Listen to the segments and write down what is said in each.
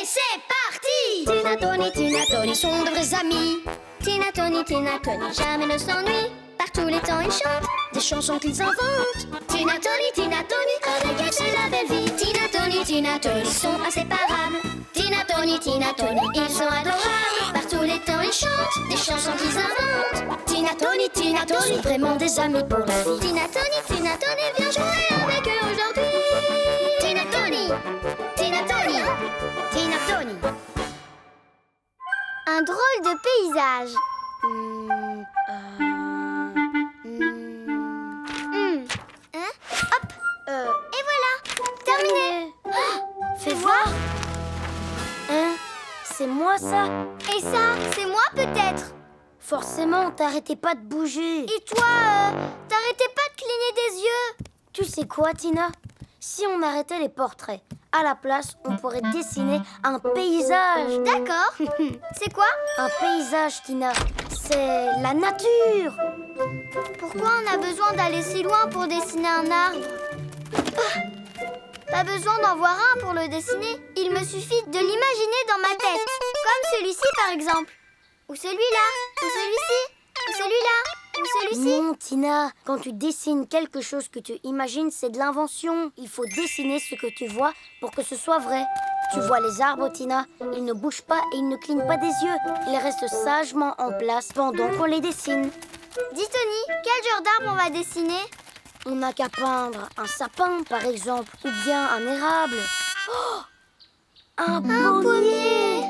Et c'est parti! Tina, Tony sont de vrais amis. Tina, Tony, jamais ne s'ennuient. Par tous les temps, ils chantent des chansons qu'ils inventent. Tina, Tony, avec eux, c'est la belle vie. Tina, Tony, ils sont inséparables. Tina, Tony, ils sont adorables. Par tous les temps, ils chantent des chansons qu'ils inventent. Tina, Tony, sont vraiment des amis pour la vie. Tina, Tony, viens jouer avec eux aujourd'hui. Tina, Tony. Un drôle de paysage. Hein? Hop. Et voilà. Terminé. Fais voir. Hein? C'est moi ça? Et ça, c'est moi peut-être. Forcément, t'arrêtais pas de bouger. Et toi, t'arrêtais pas de cligner des yeux. Tu sais quoi, Tina? Si on arrêtait les portraits, à la place, on pourrait dessiner un paysage. D'accord. C'est quoi? Un paysage, Tina. C'est la nature. Pourquoi on a besoin d'aller si loin pour dessiner un arbre? Pas besoin d'en voir un pour le dessiner. Il me suffit de l'imaginer dans ma tête. Comme celui-ci, par exemple. Ou celui-là. Ou celui-ci. Ou celui-là. Ou celui-ci. Non, Tina. Quand tu dessines quelque chose que tu imagines, c'est de l'invention. Il faut dessiner ce que tu vois pour que ce soit vrai. Tu vois les arbres, Tina. Ils ne bougent pas et ils ne clignent pas des yeux. Ils restent sagement en place pendant qu'on les dessine. Dis, Tony, quel genre d'arbre on va dessiner? On n'a qu'à peindre un sapin, par exemple, ou bien un érable. Oh, un pommier.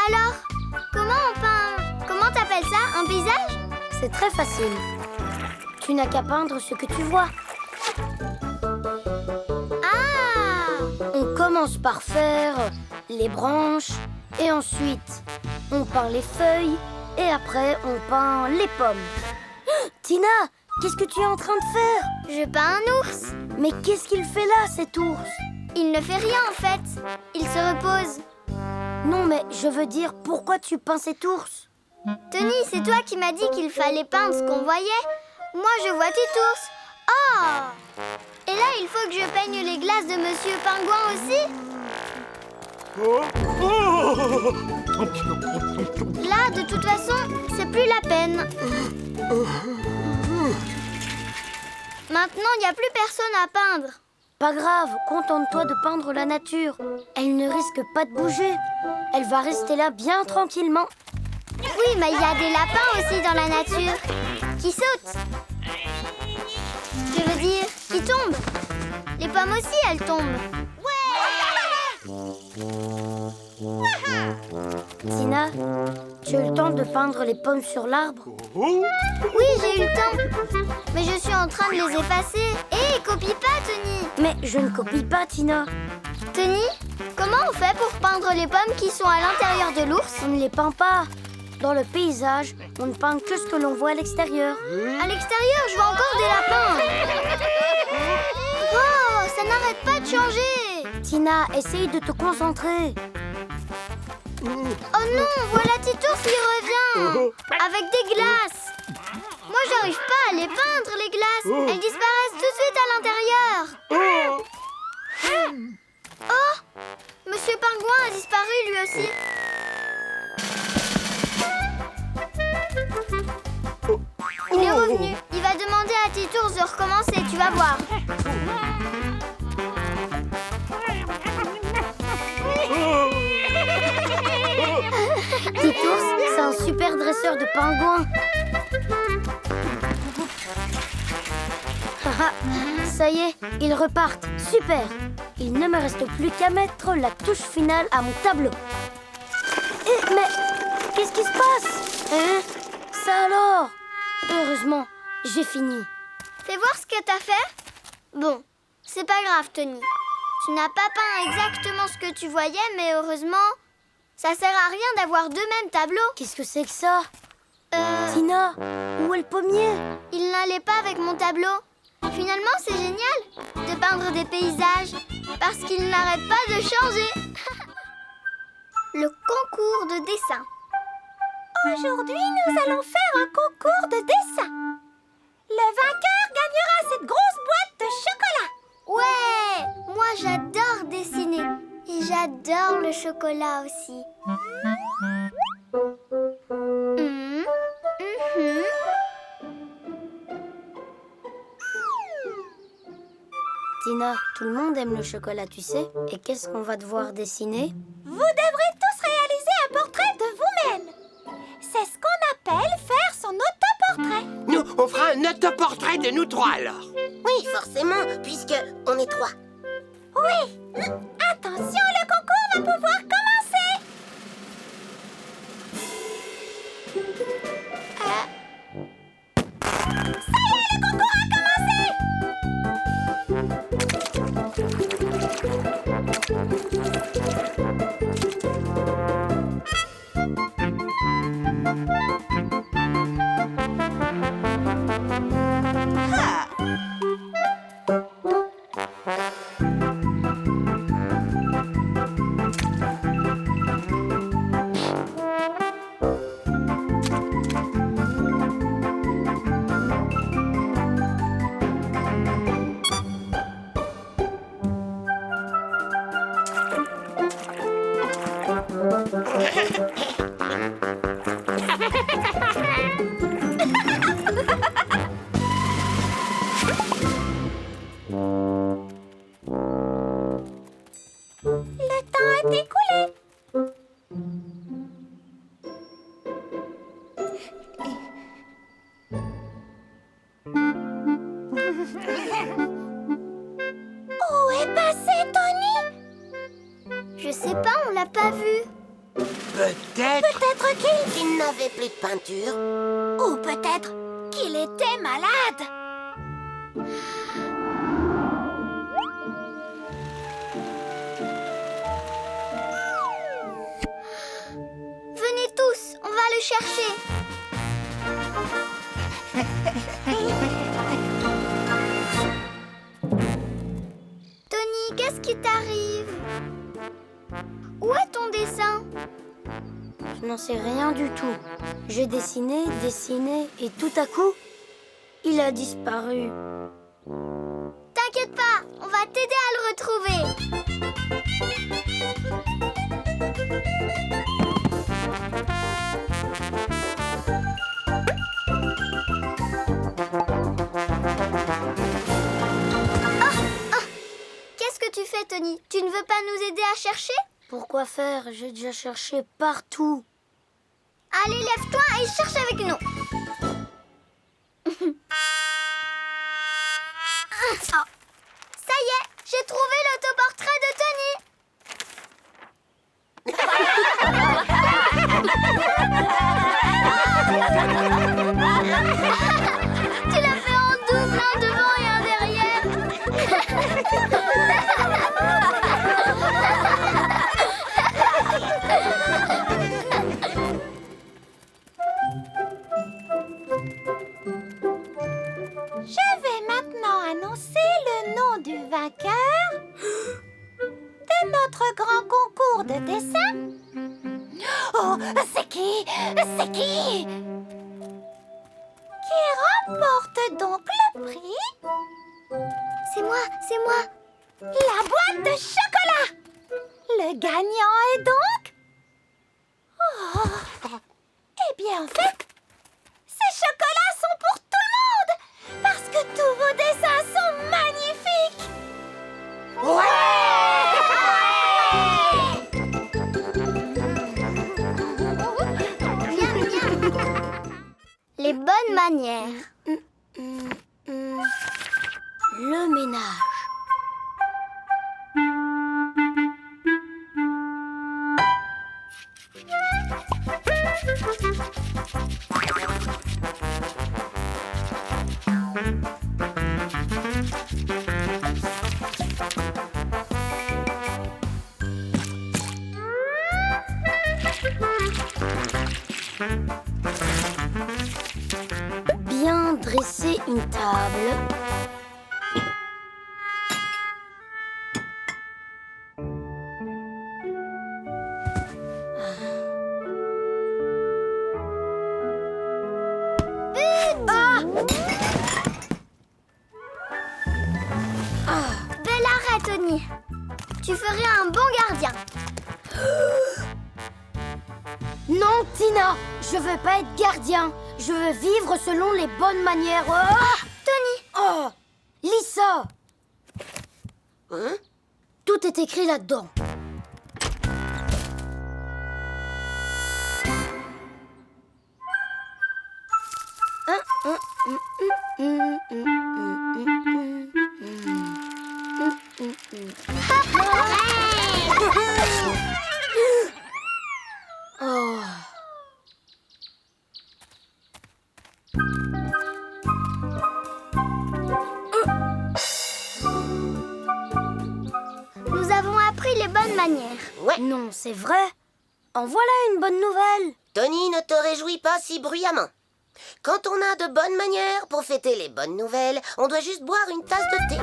Alors, comment on peint? Comment t'appelles ça? Un paysage? C'est très facile. Tu n'as qu'à peindre ce que tu vois. Ah! On commence par faire les branches, et ensuite on peint les feuilles, et après on peint les pommes. Tina, qu'est-ce que tu es en train de faire? Je peins un ours. Mais qu'est-ce qu'il fait là, cet ours? Il ne fait rien en fait. Il se repose. Non, mais je veux dire, pourquoi tu peins cet ours? Tony, c'est toi qui m'as dit qu'il fallait peindre ce qu'on voyait. Moi, je vois Titours. Oh! Et là, il faut que je peigne les glaces de Monsieur Pingouin aussi? Là, de toute façon, c'est plus la peine. Maintenant, il n'y a plus personne à peindre. Pas grave, contente-toi de peindre la nature. Elle ne risque pas de bouger. Elle va rester là bien tranquillement. Oui, mais il y a des lapins aussi dans la nature qui sautent. Je veux dire, qui tombent. Les pommes aussi, elles tombent. Tina, tu as eu le temps de peindre les pommes sur l'arbre? Oui, j'ai eu le temps. Mais je suis en train de les effacer. Hé, copie pas, Tony. Mais je ne copie pas, Tina. Tony, comment on fait pour peindre les pommes qui sont à l'intérieur de l'ours? On ne les peint pas. Dans le paysage, on ne peint que ce que l'on voit à l'extérieur. À l'extérieur, je vois encore des lapins. Oh, ça n'arrête pas de changer. Tina, essaye de te concentrer. Oh non, voilà Titours qui revient. Avec des glaces. Moi, j'arrive pas à les peindre, les glaces. Elles disparaissent tout de suite à l'intérieur. Oh, Monsieur Pingouin a disparu lui aussi. Il est revenu. Il va demander à Titours de recommencer, tu vas voir. Titours, c'est un super dresseur de pingouins. Ça y est, ils repartent. Super. Il ne me reste plus qu'à mettre la touche finale à mon tableau. Mais qu'est-ce qui se passe? Hein? Ça alors? Heureusement, j'ai fini. Fais voir ce que t'as fait. Bon, c'est pas grave, Tony. Tu n'as pas peint exactement ce que tu voyais, mais heureusement, ça sert à rien d'avoir deux mêmes tableaux. Qu'est-ce que c'est que ça? Tina, où est le pommier? Il n'allait pas avec mon tableau. Finalement, c'est génial de peindre des paysages parce qu'il n'arrête pas de changer. Le concours de dessin. Aujourd'hui, nous allons faire un concours de dessin. chocolat aussi. Tina, tout le monde aime le chocolat, tu sais. Et qu'est-ce qu'on va devoir dessiner? Vous devrez tous réaliser un portrait de vous-même. C'est ce qu'on appelle faire son autoportrait. Nous, on fera un autoportrait de nous trois alors. Oui, forcément, puisque on est trois. Oui. Attention, le concours va pouvoir commencer. Ça y est, le concours a commencé. Le temps est écoulé. Où est passé Tony? Je sais pas, on l'a pas vu. Peut-être. Peut-être Il n'avait plus de peinture. Ou peut-être qu'il était malade. Venez tous, on va le chercher. Tony, qu'est-ce qui t'arrive? Où est ton dessin? Je n'en sais rien du tout. J'ai dessiné, et tout à coup, il a disparu. T'inquiète pas, on va t'aider à le retrouver. Qu'est-ce que tu fais, Tony? Tu ne veux pas nous aider à chercher? Pourquoi faire? J'ai déjà cherché partout. Allez, lève-toi et cherche avec nous. Ça y est, j'ai trouvé l'autoportrait de Tony. Tu l'as fait en double, un devant et un derrière. Je vais maintenant annoncer le nom du vainqueur de notre grand concours de dessin. Oh, c'est qui? C'est qui? Qui remporte donc le prix? C'est moi, c'est moi. La boîte de chocolat. Le gagnant est donc... Oh. Eh bien, en fait, ces chocolats sont pour tout le monde, parce que tous vos dessins sont magnifiques. Viens, viens. Les bonnes manières. Le ménage. Bien dresser une table. Bel arrêt, Tony. Tu ferais un bon gardien. Lisa, je veux pas être gardien. Je veux vivre selon les bonnes manières. Tony! Oh, Lisa! Hein? Tout est écrit là-dedans. Oh. Nous avons appris les bonnes manières. Ouais. Non, c'est vrai. En voilà une bonne nouvelle. Tony, ne te réjouis pas si bruyamment. Quand on a de bonnes manières pour fêter les bonnes nouvelles, on doit juste boire une tasse de thé.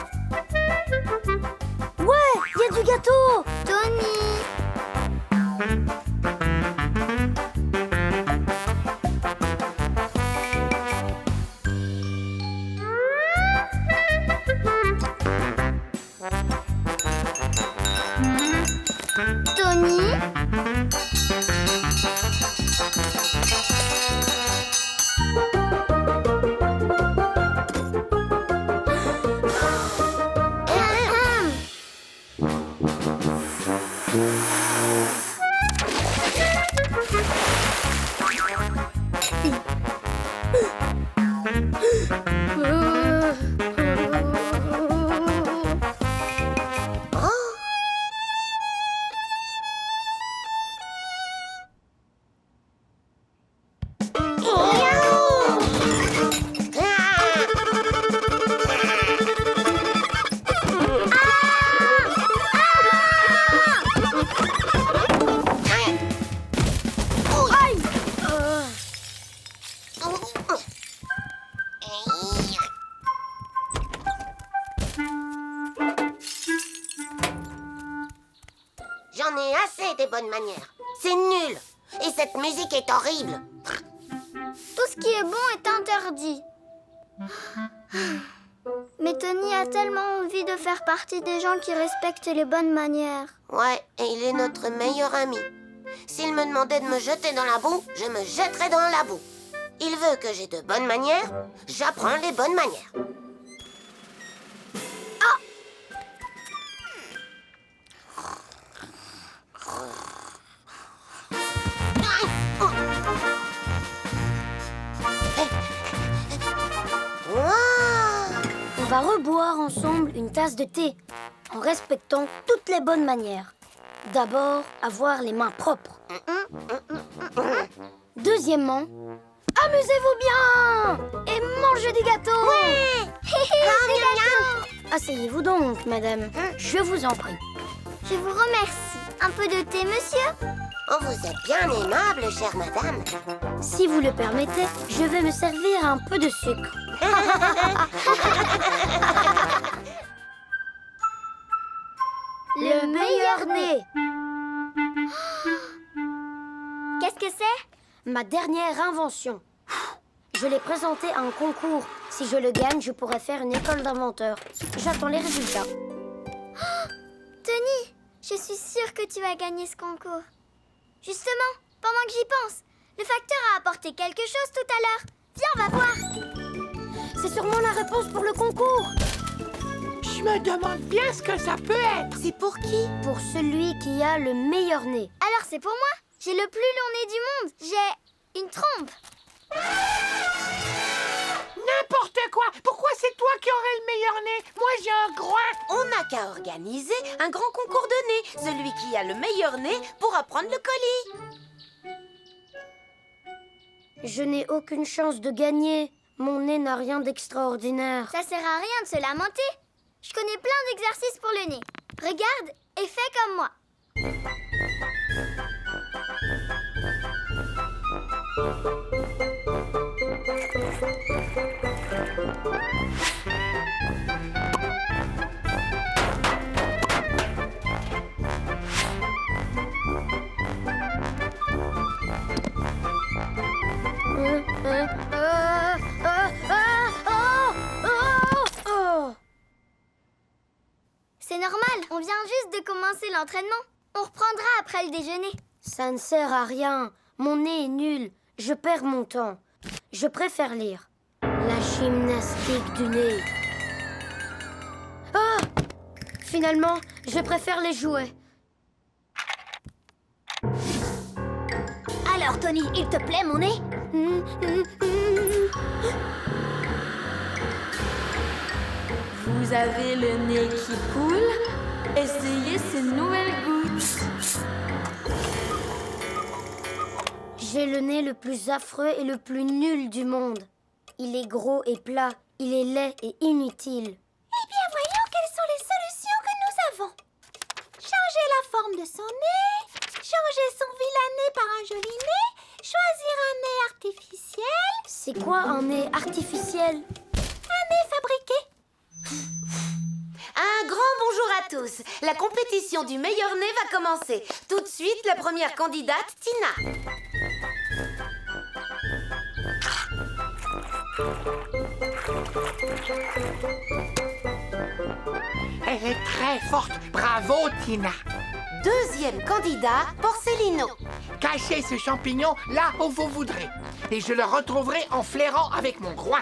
Ouais, il y a du gâteau. Tony! Tony? J'en ai assez des bonnes manières. C'est nul. Et cette musique est horrible. Tout ce qui est bon est interdit. Mais Tony a tellement envie de faire partie des gens qui respectent les bonnes manières. Ouais, et il est notre meilleur ami. S'il me demandait de me jeter dans la boue, je me jetterais dans la boue. Il veut que j'ai de bonnes manières, j'apprends les bonnes manières. On va reboire ensemble une tasse de thé en respectant toutes les bonnes manières. D'abord, avoir les mains propres. Deuxièmement, amusez-vous bien et mangez du gâteau. Asseyez-vous donc, madame. Je vous en prie. Je vous remercie. Un peu de thé, monsieur? Oh, vous êtes bien aimable, chère madame. Si vous le permettez, je vais me servir un peu de sucre. Le meilleur nez. Qu'est-ce que c'est? Ma dernière invention. Je l'ai présentée à un concours. Si je le gagne, je pourrais faire une école d'inventeurs. J'attends les résultats. Tony, je suis sûre que tu vas gagner ce concours. Justement, pendant que j'y pense, le facteur a apporté quelque chose tout à l'heure. Viens, on va voir. C'est sûrement la réponse pour le concours. Je me demande bien ce que ça peut être. C'est pour qui? Pour celui qui a le meilleur nez. Alors c'est pour moi. J'ai le plus long nez du monde. J'ai une trompe. N'importe quoi. Pourquoi c'est toi qui aurais le meilleur nez? Moi, j'ai un groin. On n'a qu'à organiser un grand concours de nez. Celui qui a le meilleur nez pourra prendre le colis. Je n'ai aucune chance de gagner. Mon nez n'a rien d'extraordinaire. Ça sert à rien de se lamenter. Je connais plein d'exercices pour le nez. Regarde et fais comme moi. C'est normal, on vient juste de commencer l'entraînement. On reprendra après le déjeuner. Ça ne sert à rien. Mon nez est nul. Je perds mon temps. Je préfère lire. La gymnastique du nez. Ah! Finalement, je préfère les jouets. Alors, Tony, il te plaît, mon nez? Vous avez le nez qui coule? Essayez ces nouvelles gouttes. J'ai le nez le plus affreux et le plus nul du monde. Il est gros et plat. Il est laid et inutile. Eh bien, voyons quelles sont les solutions que nous avons. Changer la forme de son nez, changer son vilain nez par un joli nez, choisir un nez artificiel, C'est quoi un nez artificiel? un nez fabriqué. Un grand bonjour à tous. La compétition du meilleur nez va commencer. Tout de suite, la première candidate, Tina. Elle est très forte. Bravo, Tina. Deuxième candidat, Porcelino. Cachez ce champignon là où vous voudrez. Et je le retrouverai en flairant avec mon groin.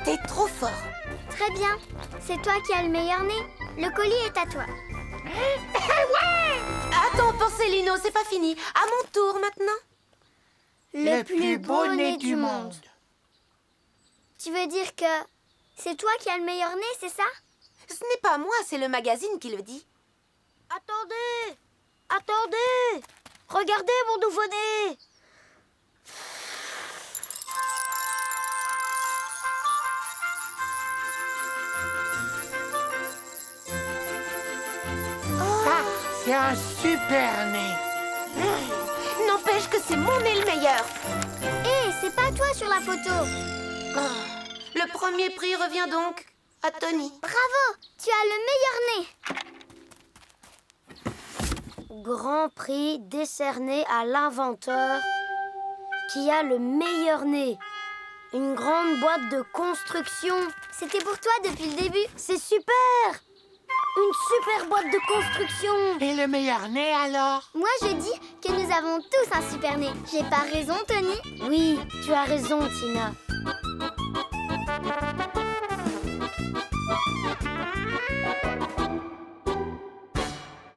T'es trop fort. Très bien. C'est toi qui as le meilleur nez. Le colis est à toi. Attends, Porcelino, c'est pas fini. À mon tour maintenant. Le plus beau nez du monde. Tu veux dire que c'est toi qui as le meilleur nez, c'est ça? Ce n'est pas moi, c'est le magazine qui le dit. Attendez! Attendez! Regardez mon nouveau-né! Ça, c'est un super nez. N'empêche que c'est mon nez le meilleur. Hé, c'est pas toi sur la photo. Le premier prix revient donc à Tony. Bravo, tu as le meilleur nez. Grand prix décerné à l'inventeur qui a le meilleur nez. Une grande boîte de construction. C'était pour toi depuis le début. C'est super! Une super boîte de construction. Et le meilleur nez alors? Moi, je dis que nous avons tous un super nez. J'ai pas raison, Tony? Oui, tu as raison, Tina.